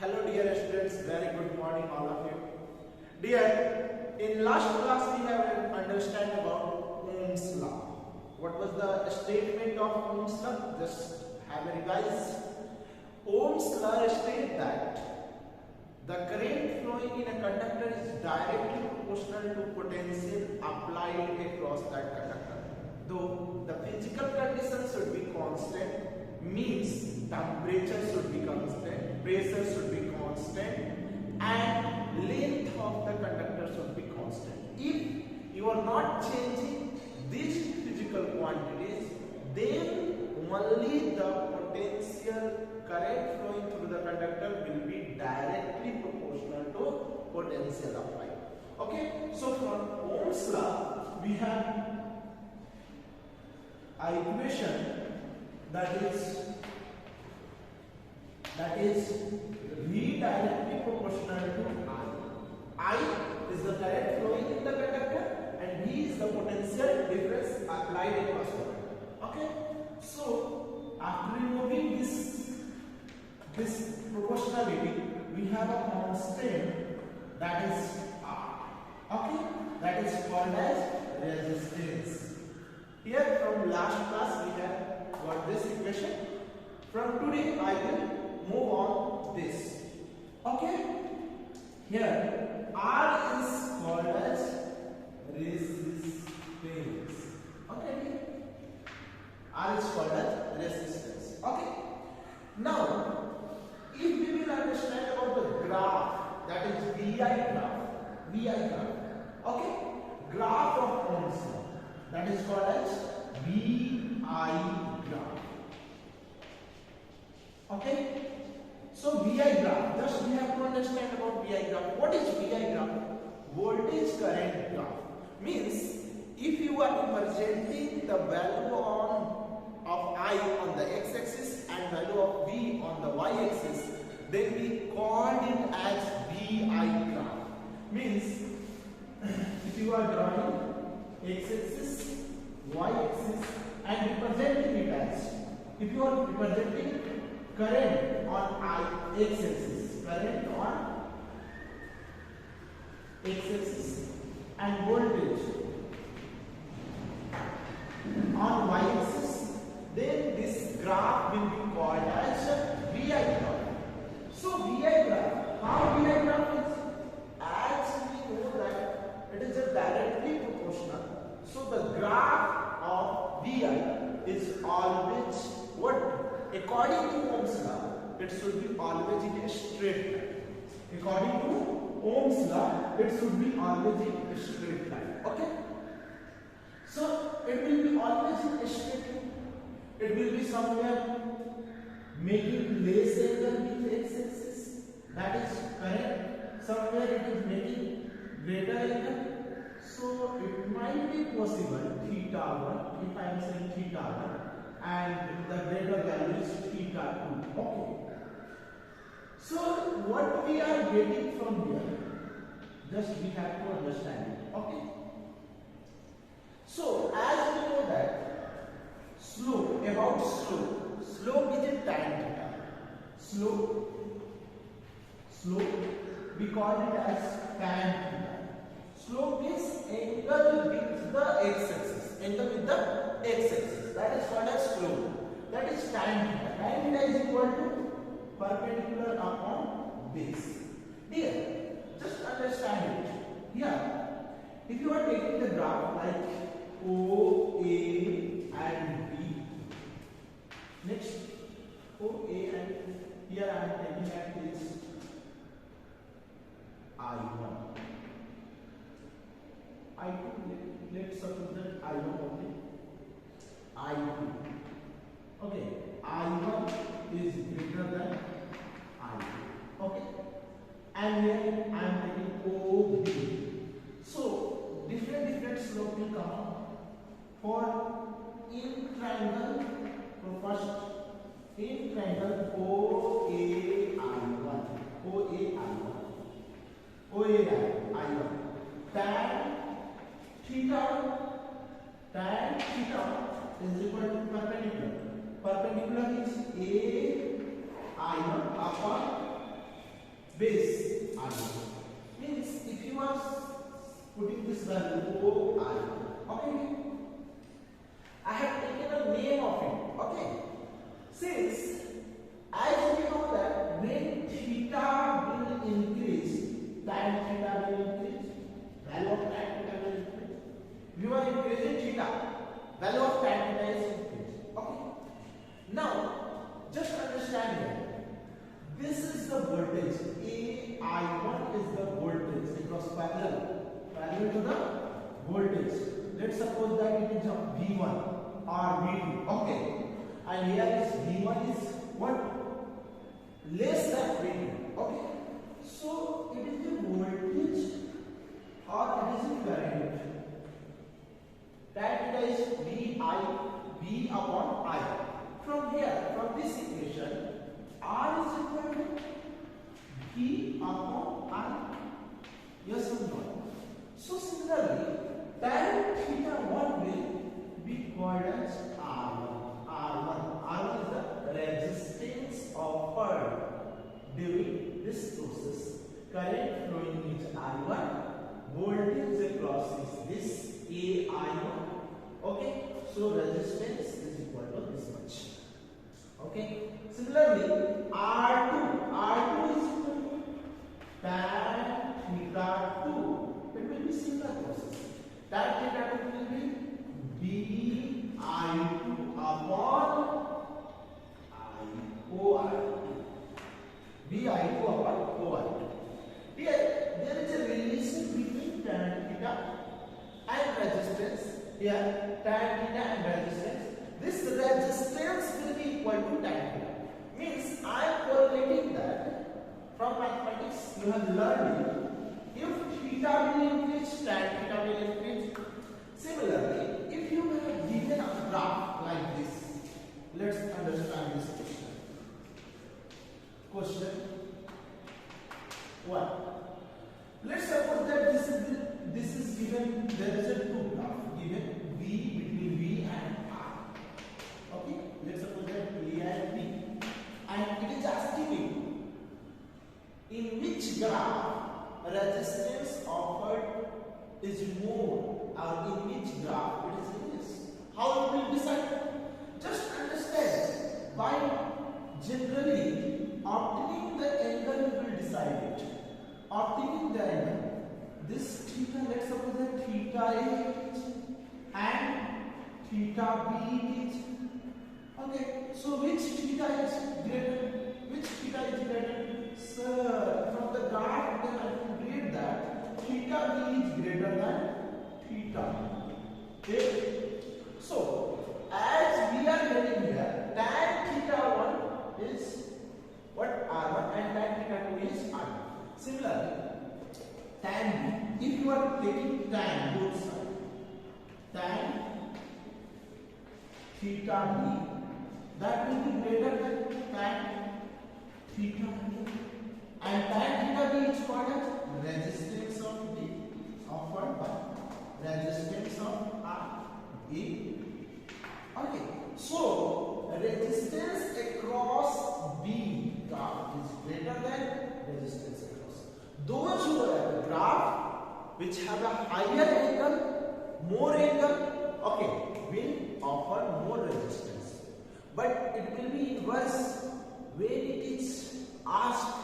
Hello dear students, very good morning all of you. Dear, in last class we have understand about Ohm's law. What was the statement of Ohm's law? Just have a revise. Ohm's law states that the current flowing in a conductor is directly proportional to potential applied across that conductor. Though the physical conditions should be constant, means temperature should be constant, pressure should be constant, and length of the conductor should be constant. If you are not changing these physical quantities, then only the potential current flowing through the conductor will be directly proportional to potential applied. Okay, so from Ohm's law we have an equation that is V directly proportional to I. I is the current flowing in the conductor and V is the potential difference applied across the conductor. Okay, so after removing this proportionality, we have a constant that is R. Okay, that is called as resistance. Here from last class we have got this equation. From today I will move on this. Okay, here R is called as resistance. Okay, R is called as resistance. Okay, now if we will understand about the graph, that is VI graph, okay, graph of Ohm's law, that is called as VI graph. Okay, so VI graph, just we have to understand about VI graph. What is VI graph? Voltage current graph. Means if you are representing the value of I on the x-axis and value of V on the y-axis, then we called it as VI graph. Means if you are drawing x-axis, y-axis and representing it as, if you are representing current on x-axis, current on x-axis and voltage on y-axis, then this graph will be called as VI graph. So VI graph, how VI graph is? As we know that it is a directly proportional. So the graph of VI is always what? According to Ohm's law, it should be always in a straight line. According to Ohm's law, it should be always in a straight line. Okay? So it will be always in a straight line. It will be somewhere making less angle with x-axis. That is correct. Somewhere it is making greater angle. So it might be possible theta 1, if I am saying theta 1, and the greater value is theta 2. Okay. So what we are getting from here, just we have to understand it. Okay. So as we know that slope, about slope is a tan theta. Slope we call it as tan theta. Slope is angle with the x-axis. Angle with the x-axis. That is called as slope. That is tan theta. Tan theta is equal to perpendicular upon base. Here, just understand it. Here, if you are taking the graph like O, A and B. Next, O, A and here I am taking at this I1. I2, let's suppose that I1 only. I2. Okay, I1 is greater than I2. Okay, and here I am taking OB. So different slope will come out. For in triangle, first in triangle OAI1, tan theta is equal to perpendicular. Perpendicular is AI1 upon OI. Okay. I have taken a name of it. Okay. Since as we know that when theta will increase, tan theta will increase, value of tan theta will increase. We are increasing theta, value of tan theta is increased. Okay. Now, just understand here. This is the voltage. AI1 is the voltage. It was parallel to the voltage. Let's suppose that it is a V1 or V2. Okay. And here is V1 is what? Less than V2. Okay. So it is the voltage or it is the current. Tan theta is V upon I. From here, from this equation, R is equal to V upon I. Yes or no? So similarly, tan theta 1 will be called as R1. R1 is the resistance offered during this process. Current flowing is I1. Voltage across is this AI1. Okay. So resistance is equal to this much. Okay. Similarly, R2 is equal to tan theta 2. It will be similar process. Tan theta 2 will be BI2 upon OI. BI2 upon OI. Here, there is a relation between tan theta and resistance. Here, tan theta and resistance. This resistance will be equal to tan theta. Means I am correlating that from mathematics you have learned it. If theta will increase, tan theta will increase. Similarly, if you have given a graph like this, let's understand this question. Question 1. Let's suppose that this is given. There is a two graph given V between V and R. Okay. Let's suppose that A and B, and it is asking me in which graph resistance offered is more, or in which graph it is less. How it will decide? Just understand. By generally obtaining the angle will decide it. Obtaining the angle. This theta, let's suppose that theta A is and theta B is. Okay. So which theta is greater? Which theta is greater? Sir, from the graph then I can read that theta B is greater than theta. Okay. So as we are getting here, tan theta 1 is what? R1 and tan theta 2 is R2. Similarly, tan B, if you are taking tan both sides, tan theta B, that will be greater than tan theta A. And tan theta B is called as resistance of B offered by resistance of R A. Okay. So resistance across B graph is greater than resistance across. Those who have a graph which have a higher angle, more angle, okay, will offer more resistance. But it will be inverse when it is asked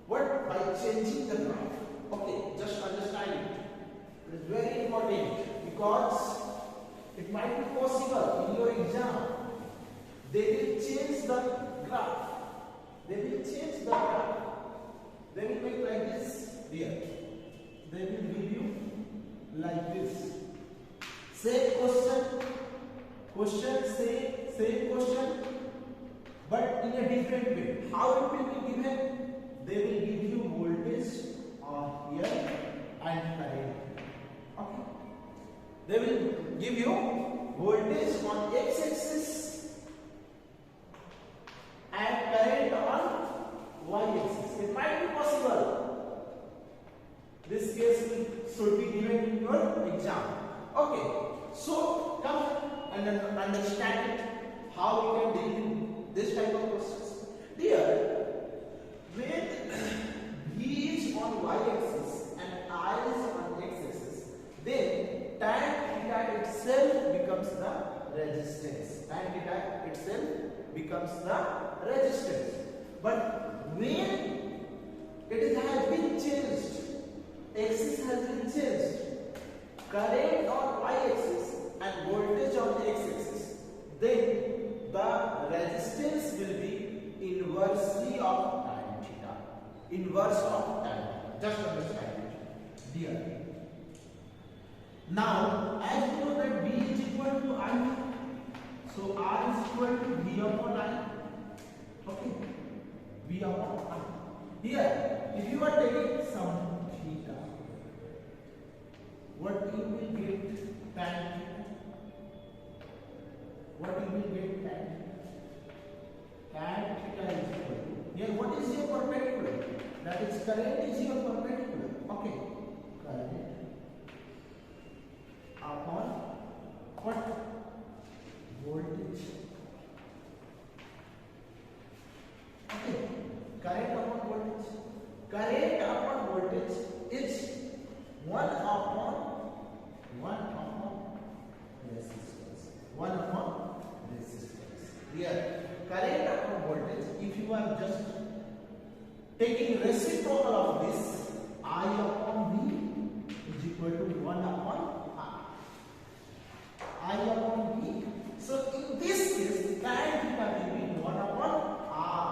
what? By changing the graph. Okay, just understand it. It is very important because it might be possible in your exam. They will change the graph. They will change the graph. They will make like this here. They will give you like this. Same question, same question, but in a different way. How it will be given? They will give you voltage here and current. Okay. They will give you voltage on x-axis and current on y-axis. It might be possible. This case should be given in your exam. Okay. So come and understand it. How we can deal with this type of questions. Dear, when V is on y-axis and I is on x-axis, itself becomes the resistance. But when it has been changed, axis has been changed, current on y-axis and voltage on x-axis, then the resistance will be inversely of tan theta. Inverse of tan theta. Just understand it, dear. Now, as we know that B is equal to I, so R is equal to V upon I. Okay, V upon I. Here, if you are taking some theta, what you will get tan theta? What you will get tan theta? Tan theta is equal to, here what is your perpendicular? That is current is your perpendicular. Okay, current upon what? Voltage. Okay, current upon voltage. Current upon voltage is 1 upon resistance. 1 upon resistance. Here, current upon voltage, if you are just taking reciprocal of this, I upon V is equal to 1 upon R. I upon V. So in this case, tan theta will be 1 upon R.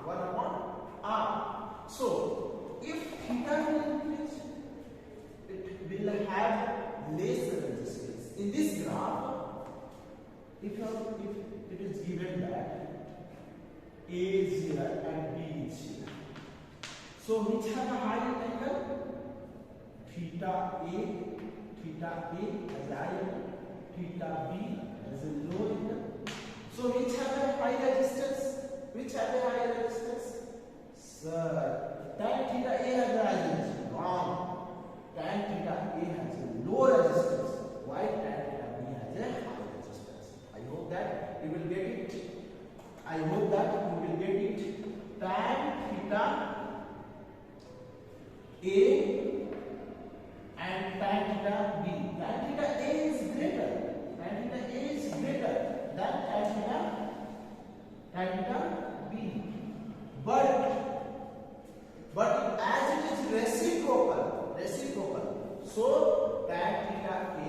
1 upon R. So if theta will increase, it will have less resistance. In this graph, if it is given that A is here and B is here, so which have a high angle? Theta A as high angle, theta B as a low angle. So which have a high resistance? Which have a high resistance? Sir, tan theta A has a high resistance. Wrong. Tan theta A has a low resistance. Why tan theta B has a high resistance? I hope that you will get it. I hope that you will get it. Tan theta A and tan theta B. Tan theta A is greater. Tan theta A is greater than tan theta B. But as it is reciprocal, so tan theta A,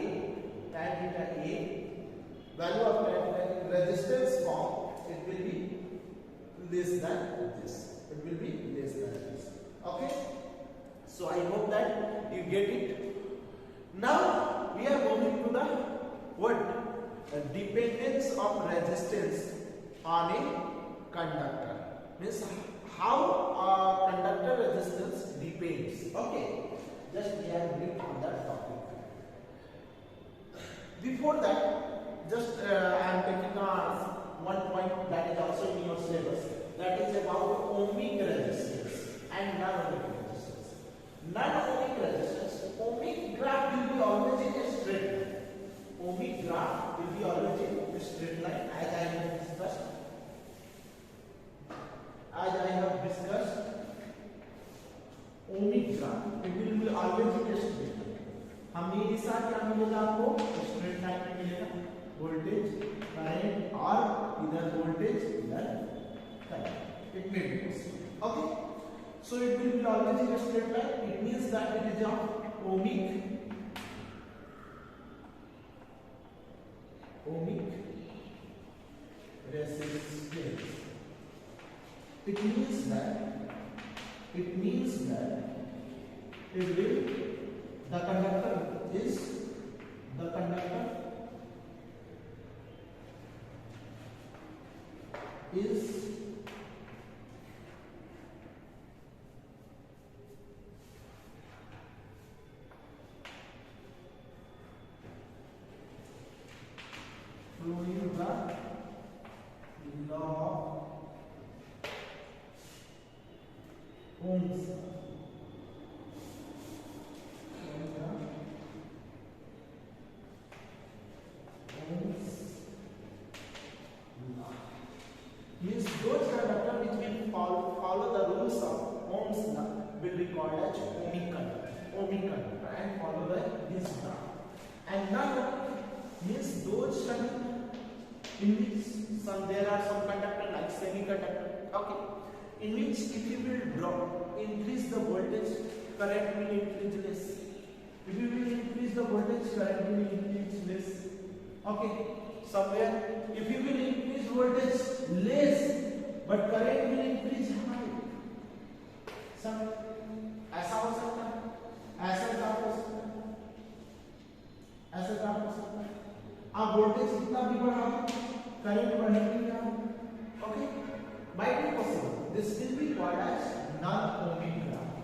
value of tan theta in resistance form, it will be less than this. It will be less than this. Okay. So I hope that you get it. Now we are moving to the what? Dependence of resistance on a conductor. Means how conductor resistance depends. Okay, just we are brief on that topic. Before that, just I am taking one point that is also in your syllabus. That is about ohmic resistance and non-ohmic resistance. Non-ohmic resistance, ohmic graph will be always in a straight line. Ohmic graph will be always in a straight line, as I have discussed. ohmic graph, it will be always in a straight line. हमेशा क्या मिलेगा आपको? Straight line में मिलेगा voltage, current और इधर voltage इधर current. It may be possible. Okay. So it will be always in a straight line. It means that it is of ohmic resistance. It means that it will the conductor is following the law of Ohm's law. Means those conductor which will follow the rules of Ohm's law will be called as ohmic conductor and follow this graph. And now means those conductor in which there are some conductor like semiconductor, okay, in which if you will increase the voltage, current will increase less. If you will increase the voltage, current will increase less. Okay, somewhere if you will increase voltage less but current will increase high, some ऐसा हो सकता है, ऐसा काम हो सकता है, ऐसा काम हो सकता है। आप वोल्टेज कितना भी बढ़ा करंट बढ़ेगी ना, okay, might be possible. This will be called as non-ohmic graph.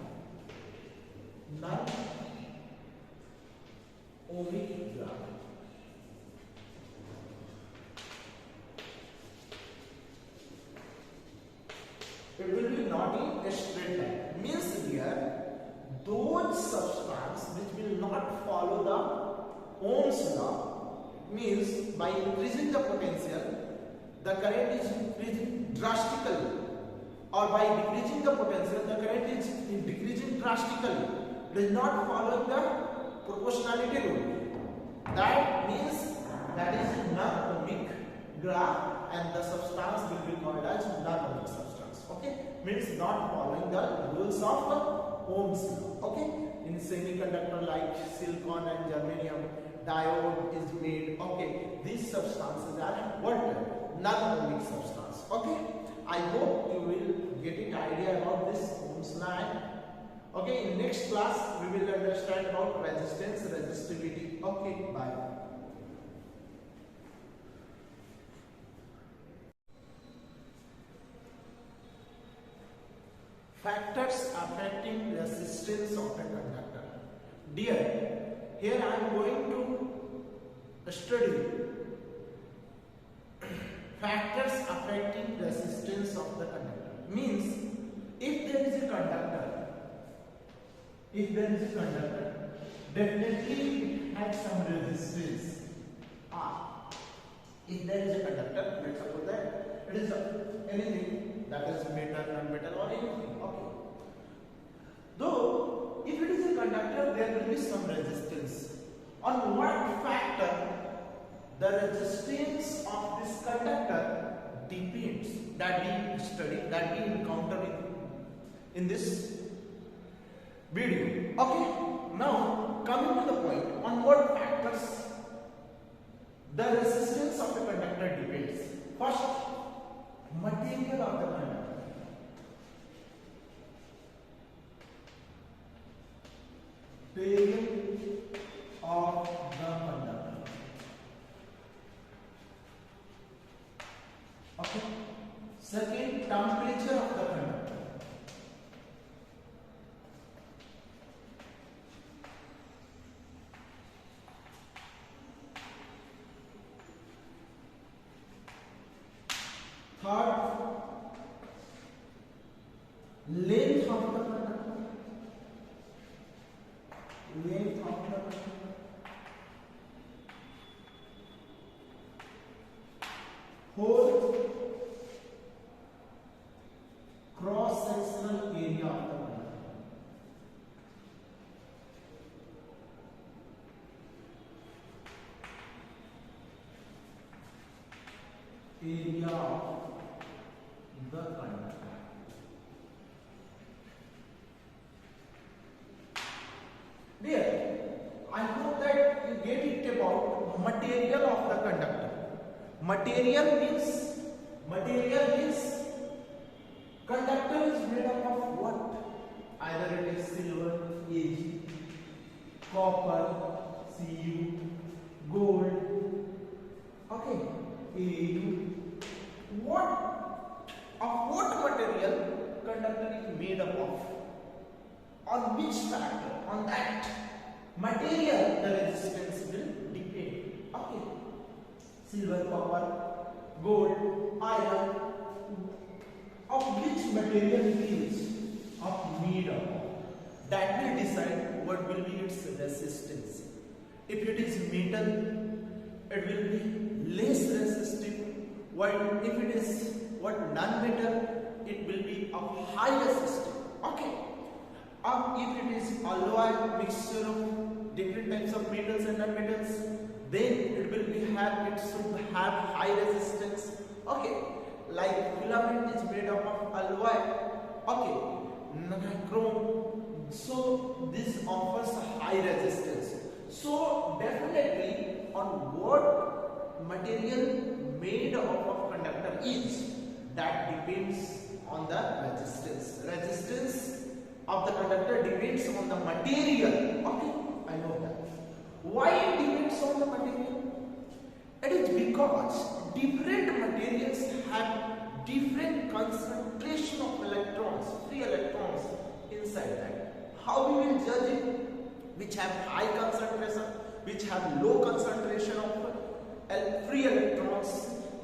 Non-ohmic graph. It will be not in a straight line. Means here, those substance which will not follow the Ohm's law, means by increasing the potential, the current is increasing drastically, or by decreasing the potential, the current is decreasing drastically. It is not following the proportionality rule. That means that is a non-ohmic graph, and the substance will be called as non-ohmic substance. Okay, means not following the rules of Ohm's law. Okay, in semiconductor like silicon and germanium, diode is made. Okay, these substances are what? Non-ohmic substance. Okay, I hope you will get an idea about this Ohm's law. Okay, in next class we will understand about resistance, resistivity. Okay, bye. Factors affecting resistance of a conductor. Dear, here I am going to study factors affecting resistance of the conductor. Means if there is a conductor, definitely it has some resistance. If there is a conductor, let's suppose that it is anything, that is metal, non-metal, or anything. Okay. Though if it is a conductor, there will be some resistance. On what factor the resistance of this conductor depends, that we study, that we encounter in this video. Okay. Now coming to the point, on what factors the resistance of the conductor depends. First, material of the conductor. Material of the conductor. Okay. Second, temperature of the conductor. Third, length of the conductor. Length of the conductor. Fourth, cross-sectional area of the conductor. Area of the conductor. Dear, I hope that you get it about material of the conductor. Material means conductor is made up of what? Either it is silver, Ag, copper, Cu, gold, okay, Au. What material conductor is made up of? On which factor? On that material the resistance will depend. Okay, silver, copper, gold, iron. Of which material it is made up? That will decide what will be its resistance. If it is metal, it will be less resistive. While if it is non-metal, it will be of high resistance. Okay. If it is alloy, mixture of different types of metals and non-metals, then it should have high resistance. Okay, like filament is made up of alloy, okay, nichrome, so this offers a high resistance. So definitely on what material made up of conductor is, that depends on the resistance of the conductor depends on the material. Okay, I know that. Why it depends on the material? It is because different materials have different concentration of electrons, free electrons inside that. How we will judge it? Which have high concentration, which have low concentration of free electrons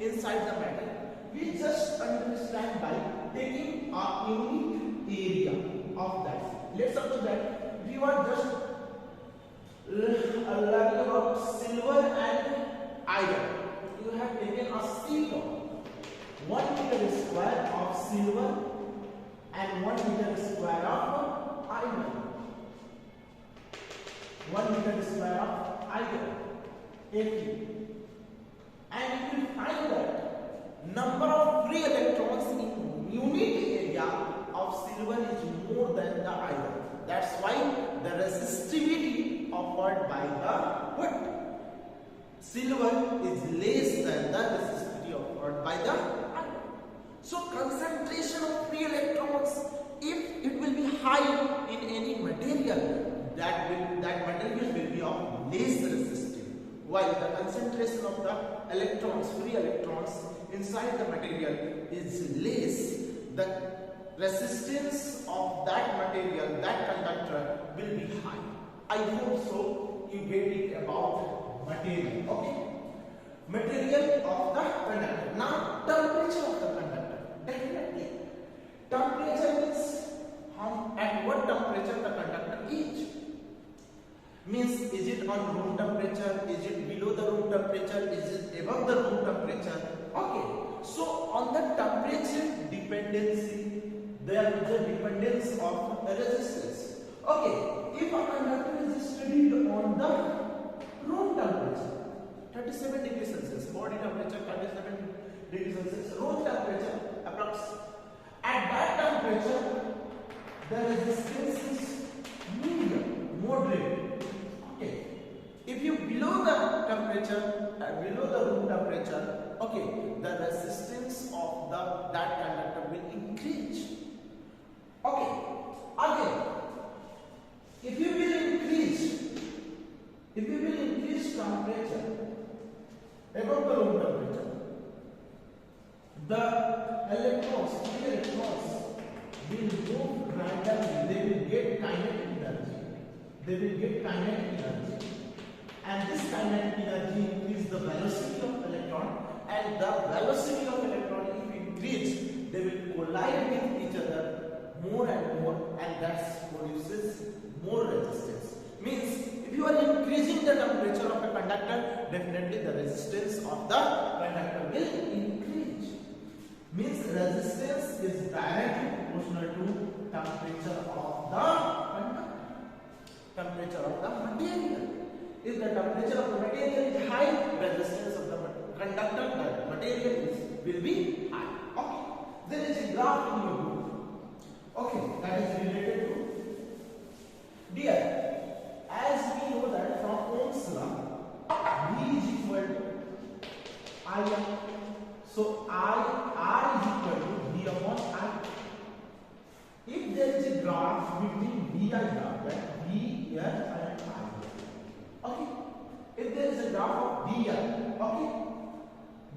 inside the metal. We just understand by taking a unique area of that. Let's suppose that we are just learning about silver and iron. You have taken a silver, 1 meter square of silver and 1 meter square of iron. 1 meter square of iron, Fe. And you will find that number of free electrons in unit area of silver is more than the iron. That's why the resistivity offered by the what? Silver is less than the resistivity offered by the iron. So concentration of free electrons, if it will be high in any material, that material will be of less resistive, while the concentration of the electrons, free electrons inside the material is less, the resistance of that material, that conductor will be high. I hope so you get it about material. Okay, material of the conductor. Now temperature of the conductor. Definitely temperature means at what temperature the conductor is. Means, is it on room temperature, is it below the room temperature, is it above the room temperature? Okay, so on the temperature dependency, there is a dependence of the resistance. Okay, if a conductor is studied on the room temperature, 37 degrees Celsius, body temperature 37 degrees Celsius, room temperature approx. At that temperature, the resistance is medium, moderate. Okay, if you below the temperature, below the room temperature, okay, the resistance of that conductor will increase. Okay, again, if you will increase temperature above the room temperature, the electrons, free electrons will move randomly. They will get kinetic energy. And this kinetic energy increases the velocity of electron, and the velocity of electron, if increase, they will collide with each other more and more, and that produces more resistance. Means, if you are increasing the temperature of a conductor, definitely the resistance of the conductor will increase. Means resistance is directly proportional to temperature of the conductor. Temperature of the material. If the temperature of the material is high, resistance of the conductor, the material will be high. Okay. There is a graph in your book. Okay, that is related to. Dear, as we know that from Ohm's law, V is equal to I. So I is equal to V upon I. If there is a graph between V and graph, that V, L and I. Okay. If there is a graph of V, L, okay,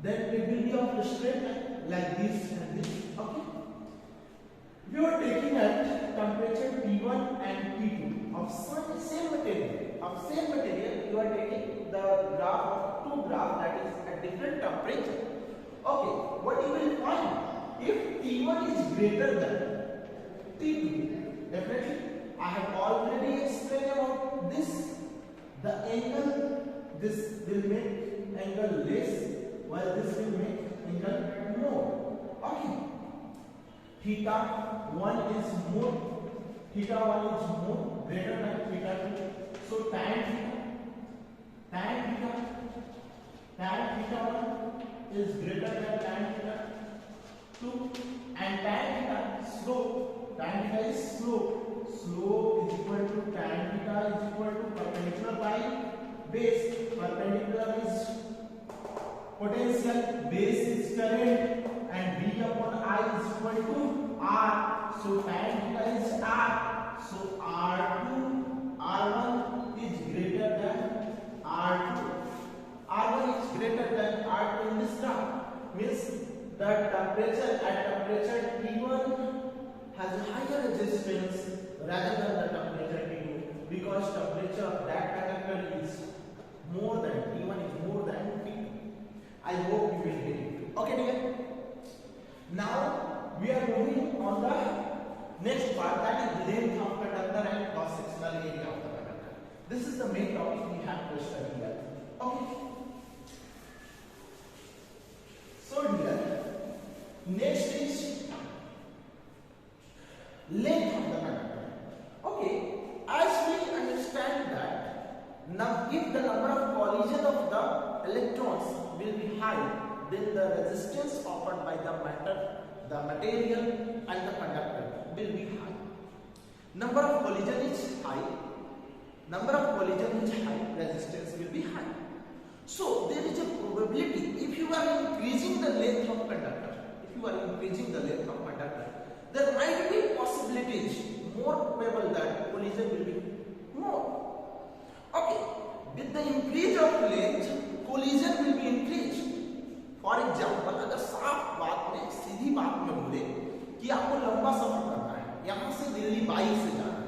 then it will be of a straight line like this and this. Okay. If you are taking at temperature T1 and T2 of same material, you are taking the graph of two graphs that is at different temperature. Okay, what you will find, if T1 is greater than T2, definitely I have already explained about this. The angle, this will make angle less, while this will make angle more. Okay. Theta 1 is more greater than theta 2. So tan tan theta 1 is greater than tan theta 2, and tan theta is slope is equal to tan theta is equal to perpendicular by base. Perpendicular is potential, base is current, and V upon I is equal to R. So tan theta is R. So R1 is greater than R2. R1 is greater than R2 in this graph. Means the temperature at temperature T1 has a higher resistance rather than the temperature T2, because temperature of that conductor is more than T1 is more than T2. I hope you will get it. Okay, dear. Now we are moving on the next part, that is length of conductor and cross sectional area of the conductor. This is the main topic we have to study here. Okay. So dear, next is length of the conductor. Okay, as we understand that if the number of collision of the electrons will be high, then the resistance offered by the material and the conductor will be high. Number of collision is high, resistance will be high. So there is a probability, if you are increasing the length of conductor, there might be possibilities, more probable that collision will be more. Okay, with the increase of length, collision will be increased. For example, अगर साफ बात में, सीधी बात में बोले कि आपको लंबा सफर करना है, यहाँ से दिल्ली बाइक से जाना है,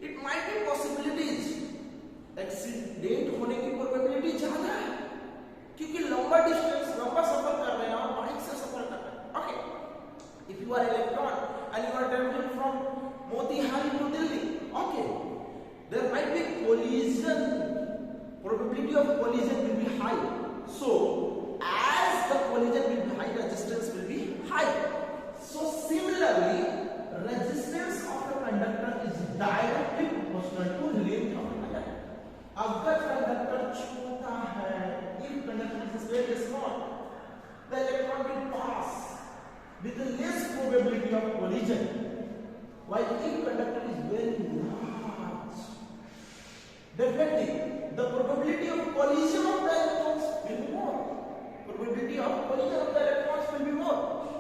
it might be possibilities, accident होने की प्रोबेबिलिटी ज्यादा है, क्योंकि लंबा सफर कर रहे हैं और बाइक से सफर कर रहे हैं. Okay, if you are electron and you are traveling from Motihari to Delhi, okay, there might be collision, probability of collision will be high. So as the collision will be high, resistance will be high. So similarly, resistance of the conductor is directly proportional to length of the conductor. अगर conductor छोटा है, if conductor is very small, the electron will pass with less probability of collision, while if conductor is very large, definitely the probability of collision of the electrons will be more.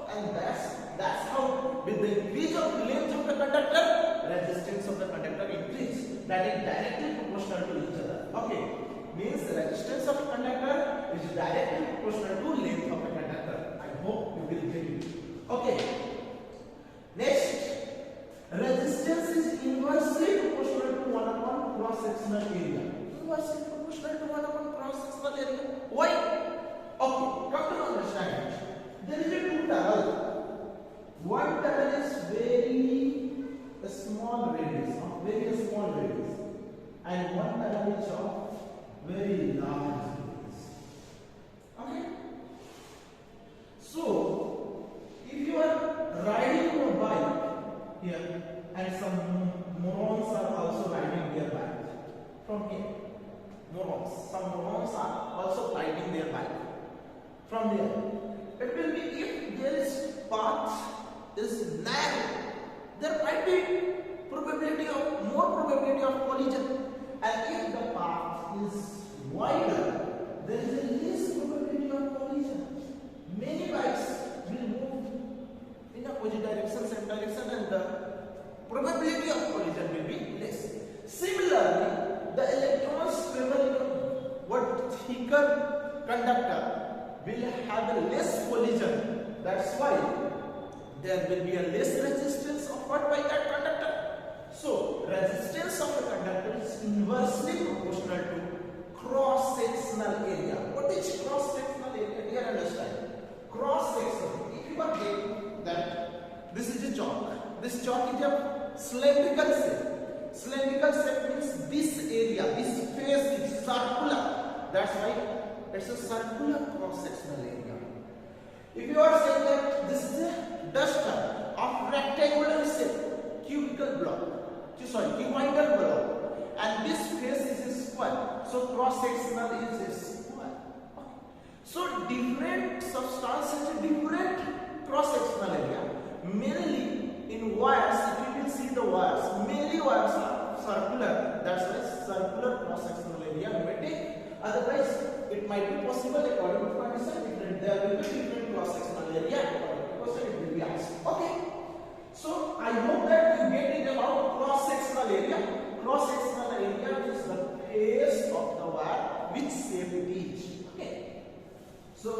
And that's how, with the increase of length of the conductor, resistance of the conductor increase. That is directly proportional to each other. Okay, means resistance of the conductor is directly proportional to length of the conductor. I hope you will get it. Okay, next, resistance is inversely proportional to 1 upon cross sectional area. Inversely proportional to 1 upon cross sectional area. Why? Okay, come to understand it. There is a two tunnel. One tunnel is very small radius, and one tunnel is of very large radius. Okay. So, if you are riding your bike here, and some morons are also riding their bike from here. Some morons are also riding their bike from there. It will be, if there is path is narrow, there might be more probability of collision, and if the path is wider, there is a less probability of collision. Many bikes will move in opposite direction, same direction, and the probability of collision will be less. Similarly, the electrons traveling what thicker conductor will have a less collision. That's why there will be a less resistance offered by that conductor. So resistance of the conductor is inversely proportional to cross-sectional area. What is cross-sectional area? Here understand. Cross-sectional. If you are getting that this is a chalk. This chalk is a cylindrical shape. Cylindrical shape means this area, this face is circular. That's why it's a circular cross-sectional area. If you are saying that this is a duster of rectangular shape, cubical block, and this face is a square. So So cross sectional is this one. So different substances, different cross sectional area. Mainly in wires, if you will see the wires, mainly wires are circular. That's why circular cross sectional area we may take. Otherwise, it might be possible according to condition different. There will be different cross sectional area according to question it will be asked. Okay. So I hope that you get it about cross sectional area. Cross sectional area is the face of the wire, which shape it is. Okay. So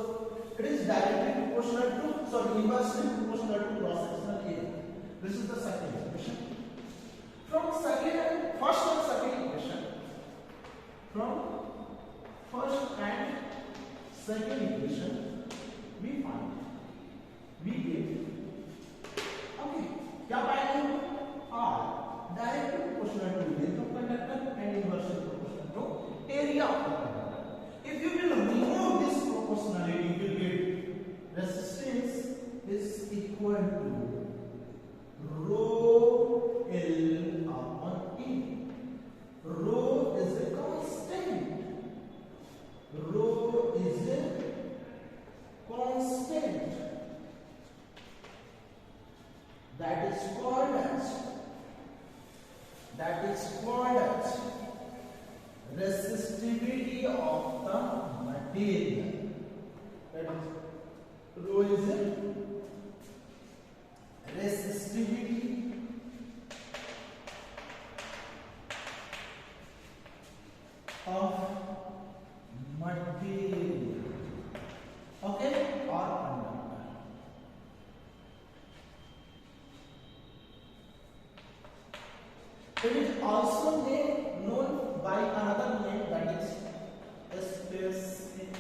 it is directly proportional to, sorry, inversely proportional to cross sectional area. This is the second equation. From first and second equation, from first and second equation, we find, we get, okay, क्या पाएंगे? R directly proportional to length of conductor and inversely proportional to area of the conductor. If you will remove this proportionality, you will get resistance is equal to rho L upon E. Rho is a constant. Rho is a constant. That is called as resistivity of the material. That is, rho is a resistivity of material, okay, or conductor. It is also known by another name, that is specific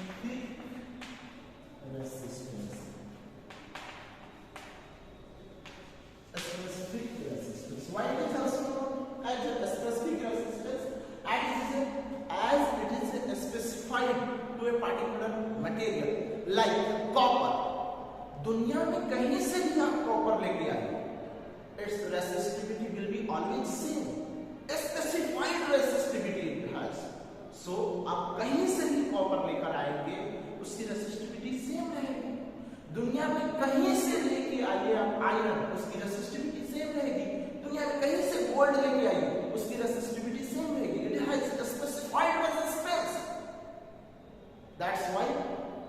resistance. Specific resistance. Why it is also known as a specific resistance? As it is specified to a particular material, like copper. दुनिया में कहीं से भी आप copper लेके आए, its resistivity will be always same. Specified resistivity it has. So आप कहीं से भी कॉपर लेकर आएंगे, उसकी रेसिस्टिविटी सेम रहेगी. दुनिया में कहीं से लेके आइए आप आयरन, उसकी रेसिस्टिविटी सेम रहेगी. दुनिया में कहीं से गोल्ड लेके आइए, उसकी रेसिस्टिविटी सेम रहेगी. It has a specified resistance. That's why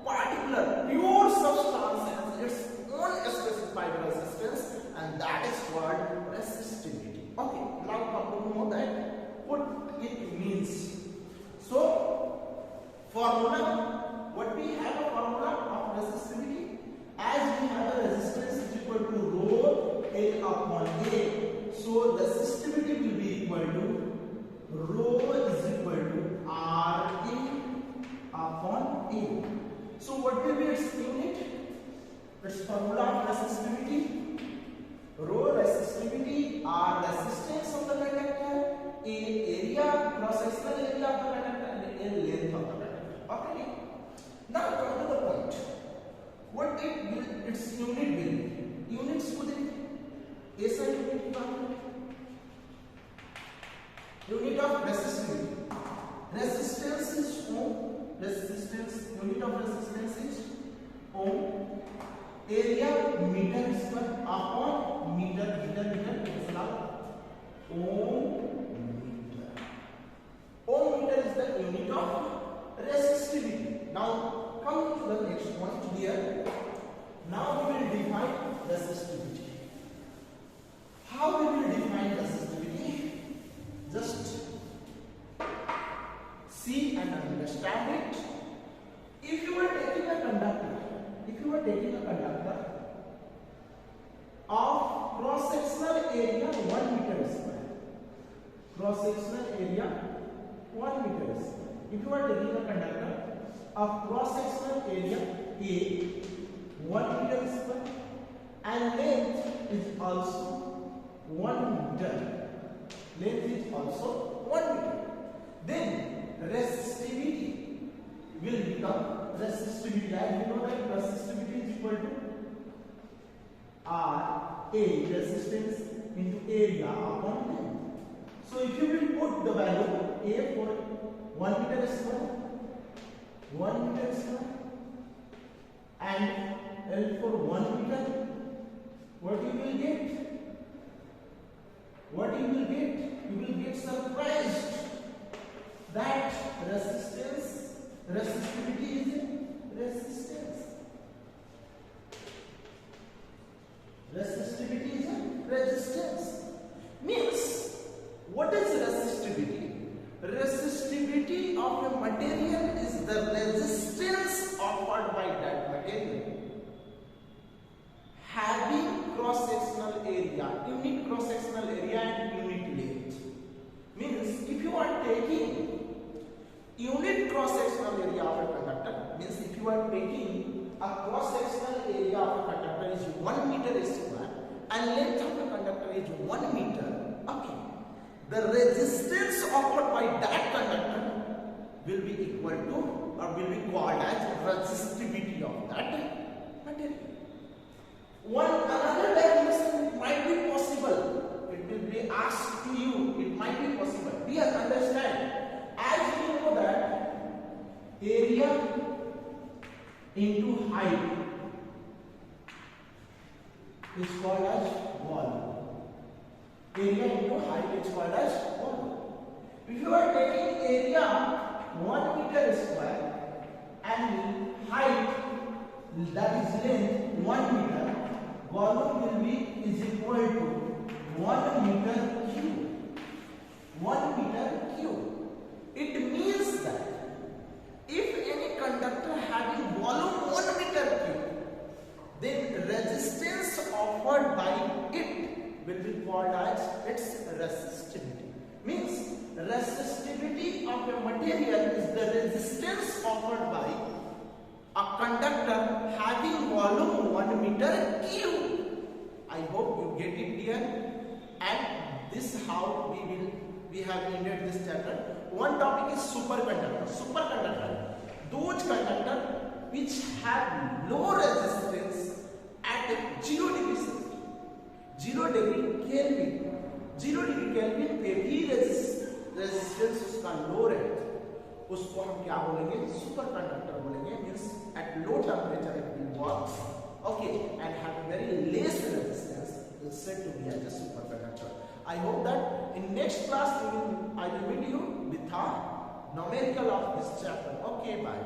particular pure substance has its own specified resistance, and that is called resistivity. Okay, now come to know that what it means. So formula, what we have a formula of resistivity, as we have a resistance is equal to rho L upon A. So resistivity will be equal to rho is equal to R in upon A. So what will be its unit? Its formula of resistivity. Rho resistivity, R resistance of the conductor, A area, cross sectional area of the conductor, and A length of the conductor. Okay. Now come to the point. What its unit will be? Units को देखिए. ऐसा unit क्या है? Unit of resistivity. Resistance is ohm. Resistance, unit of resistance is ohm. Area meter square upon meter cancel out. Ohm meter. Ohm meter is the unit of resistivity. Now come to the next point here. Now we will define resistivity. How we will define resistivity? Just see and understand it. If you are taking a conductor of cross-sectional area 1 meter square, cross-sectional area 1 meter square. If you are taking a conductor of cross-sectional area A 1 meter square and length is also 1 meter, then resistivity will become resistivity, as we know that resistivity is equal to R A resistance into area upon length. So if you will put the value A for 1 meter square, 1 meter square, and L for 1 meter, what you will get? What you will get? You will get surprised that resistivity is resistance. Resistivity is resistance. Means, what is resistivity? Resistivity of a material is the resistance offered by that material having cross-sectional area, unit cross-sectional area and unit length. Means, if you are taking unit cross-sectional area of a conductor, means if you are taking a cross-sectional area of a conductor is 1 meter square and length of the conductor is 1 meter, okay, the resistance offered by that conductor will be equal to or will be called as resistivity of that material. Another definition might be possible. It will be asked to you. It might be possible. Here, understand. As we know that area into height is called as volume. Area into height is called as volume. If you are taking area 1 meter square and height, that is length 1 meter, volume will be is equal to 1 meter cube. 1 meter cube. It means that if any conductor having volume 1 meter cube, then resistance offered by it will be called as its resistivity. Means resistivity of a material is the resistance offered by a conductor having volume 1 meter cube. I hope you get it here. And this is how we have ended this chapter. One topic is superconductor. Superconductor, those conductor which have low resistance at 0 degree Celsius, 0 degree Kelvin. 0 degree Kelvin पे भी resistance उसका लो रहता है, उसको हम क्या बोलेंगे? Super conductor बोलेंगे. Means at low temperature it will work, okay, and have very less resistance is said to be as a superconductor. I hope that in next class I will meet you with a numerical of this chapter. Okay, bye.